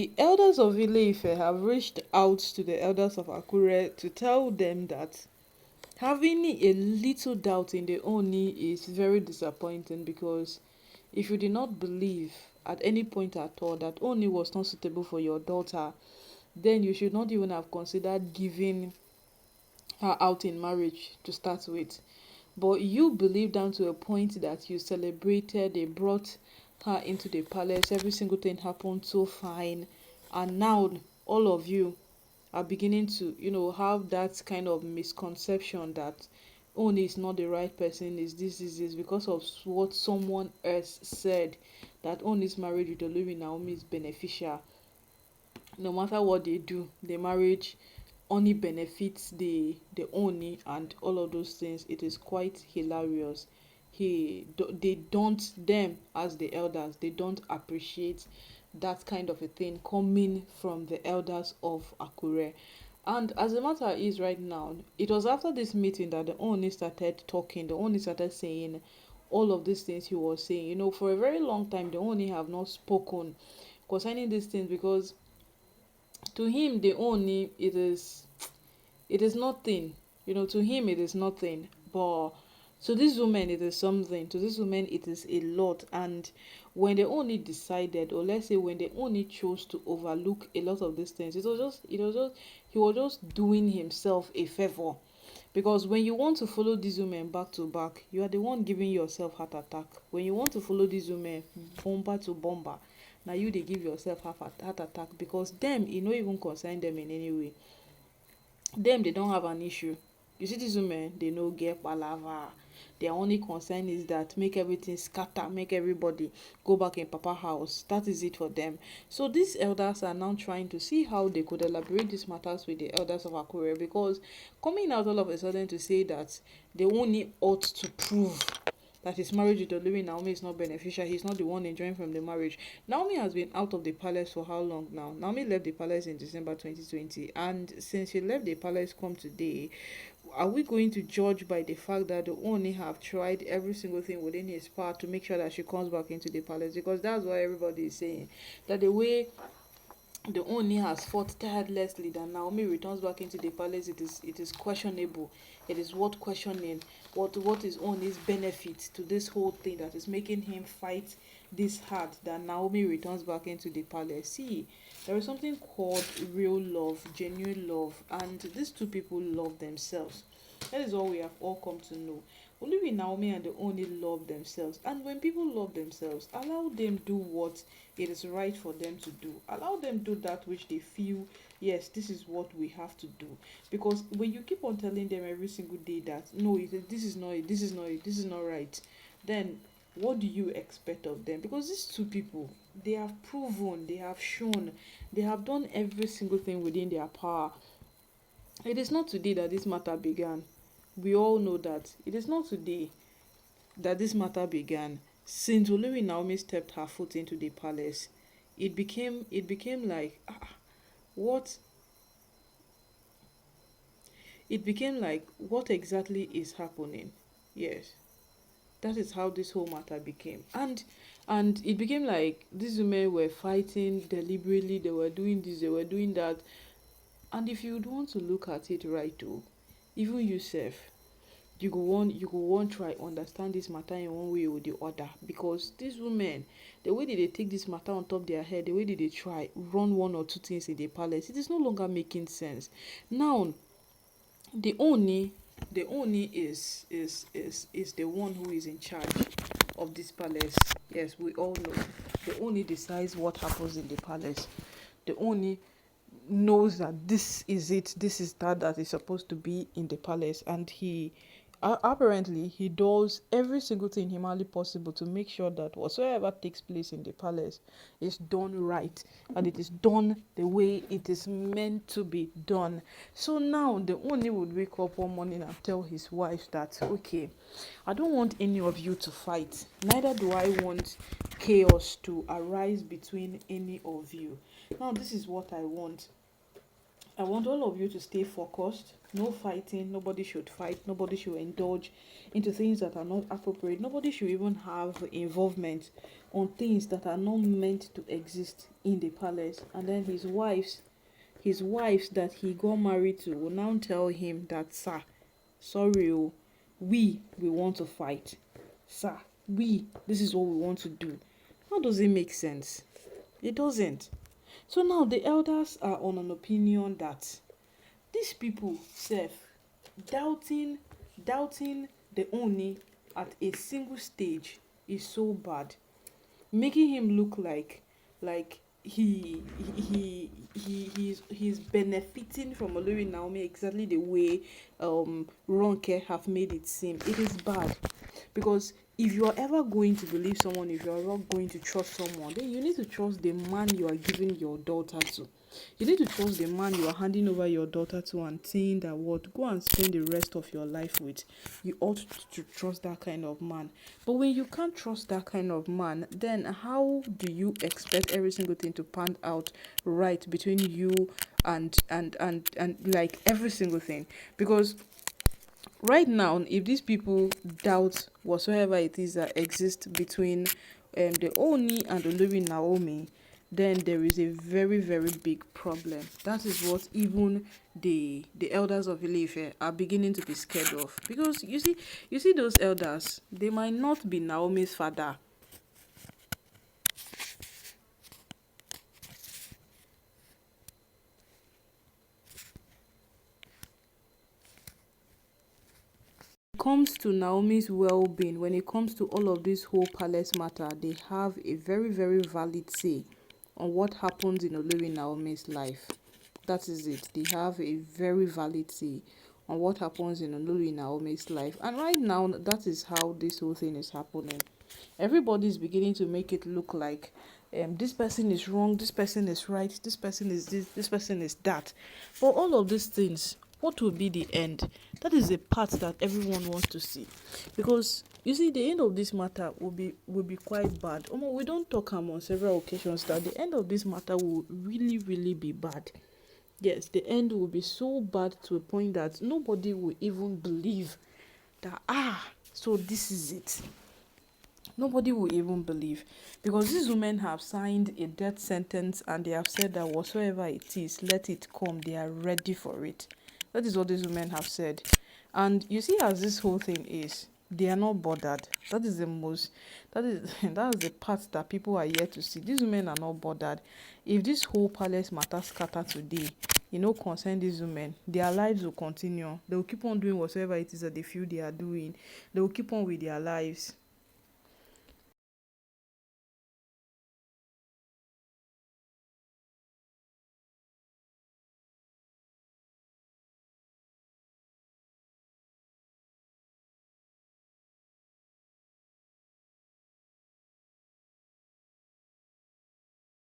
The elders of Ile-Ife have reached out to the elders of Akure to tell them that having a little doubt in the Oni is very disappointing, because if you did not believe at any point at all that Oni was not suitable for your daughter, then you should not even have considered giving her out in marriage to start with. But you believed down to a point that you celebrated, they brought her into the palace, every single thing happened so fine, and now all of you are beginning to, have that kind of misconception that Oni is not the right person, is this because of what someone else said, that Oni's marriage with Olori Naomi is beneficial. No matter what they do, the marriage only benefits the Oni and all of those things. It is quite hilarious. They don't, them as the elders, they don't appreciate that kind of a thing coming from the elders of Akure. And as the matter is right now, it was after this meeting that the Oni started talking. The Oni started saying all of these things he was saying. For a very long time, the Oni have not spoken concerning these things, because to him the Oni, it is nothing. To him it is nothing, but to this woman it is something. To this woman it is a lot. And when they only decided, or let's say when they only chose to overlook a lot of these things, it was just he was just doing himself a favor. Because when you want to follow these women back to back, you are the one giving yourself heart attack. When you want to follow these women bumper to bumper, now you they give yourself heart attack, because them it no even concern them in any way. Them they don't have an issue. You see these women, they no get palava. Their only concern is that make everything scatter, make everybody go back in papa house. That is it for them. So these elders are now trying to see how they could elaborate these matters with the elders of Akure, because coming out all of a sudden to say that they only ought to prove that his marriage with Olori Naomi is not beneficial. He's not the one enjoying from the marriage. Naomi has been out of the palace for how long now? Naomi left the palace in December 2020, and since she left the palace come today, are we going to judge by the fact that the Oni have tried every single thing within his power to make sure that she comes back into the palace? Because that's what everybody is saying. That the way the Oni has fought tirelessly that Naomi returns back into the palace, it is questionable. It is worth questioning. What is Oni's benefit to this whole thing that is making him fight this hard that Naomi returns back into the palace? See, there is something called real love, genuine love, and these two people love themselves. That is all we have all come to know. Only Naomi and the Oni love themselves. And when people love themselves, allow them do what it is right for them to do. Allow them do that which they feel, yes, this is what we have to do. Because when you keep on telling them every single day that no, this is not it, this is not it, this is not right, then what do you expect of them? Because these two people, they have proven, they have shown, they have done every single thing within their power. It is not today that this matter began. We all know that. It is not today that this matter began. Since Olori Naomi stepped her foot into the palace, it became like what it became like what exactly is happening? Yes. That is how this whole matter became. And it became like these women were fighting deliberately, they were doing this, they were doing that. And if you would want to look at it right too, even yourself, you go want try understand this matter in one way or the other, because these women, the way that they take this matter on top their head, the way that they try run one or two things in the palace, it is no longer making sense. Now the Oni, the Oni is the one who is in charge of this palace. Yes, we all know. The Oni decides what happens in the palace. The Oni knows that this is it, this is that is supposed to be in the palace, and apparently he does every single thing humanly possible to make sure that whatsoever takes place in the palace is done right, and it is done the way it is meant to be done. So now the Oni would wake up one morning and tell his wife that, okay, I don't want any of you to fight, neither do I want chaos to arise between any of you. Now this is what I want I want all of you to stay focused. No fighting. Nobody should fight. Nobody should indulge into things that are not appropriate. Nobody should even have involvement on things that are not meant to exist in the palace. And then his wives that he got married to will now tell him that, sir, sorry, oh, we want to fight. Sir, this is what we want to do. How does it make sense? It doesn't. So now the elders are on an opinion that these people self doubting the Oni at a single stage is so bad, making him look like he's benefiting from Olori Naomi exactly the way Ronke have made it seem. It is bad, because if you are ever going to believe someone, if you are not going to trust someone, then you need to trust the man you are giving your daughter to. You need to trust the man you are handing over your daughter to and saying that what, go and spend the rest of your life with. You ought to trust that kind of man. But when you can't trust that kind of man, then how do you expect every single thing to pan out right between you and like every single thing? Because right now, if these people doubt whatsoever it is that exists between the Oni and the Olori Naomi, then there is a very, very big problem. That is what even the elders of Ile-Ife are beginning to be scared of. Because you see those elders, they might not be Naomi's father. Comes to Naomi's well-being, when it comes to all of this whole palace matter, they have a very, very valid say on what happens in Olori Naomi's life. That is it. They have a very valid say on what happens in Olori Naomi's life. And right now, that is how this whole thing is happening. Everybody is beginning to make it look like this person is wrong, this person is right, this person is this person is that. But all of these things, what will be the end? That is the part that everyone wants to see. Because you see, the end of this matter will be quite bad. We don't talk on several occasions that the end of this matter will really, really be bad. Yes, the end will be so bad to a point that nobody will even believe that, so this is it. Nobody will even believe, because these women have signed a death sentence and they have said that whatsoever it is, let it come. They are ready for it. That is what these women have said. And you see, as this whole thing is, they are not bothered. That is that's the part that people are yet to see. These women are not bothered. If this whole palace matter scatter today, concern these women, their lives will continue. They will keep on doing whatever it is that they feel they are doing. They will keep on with their lives.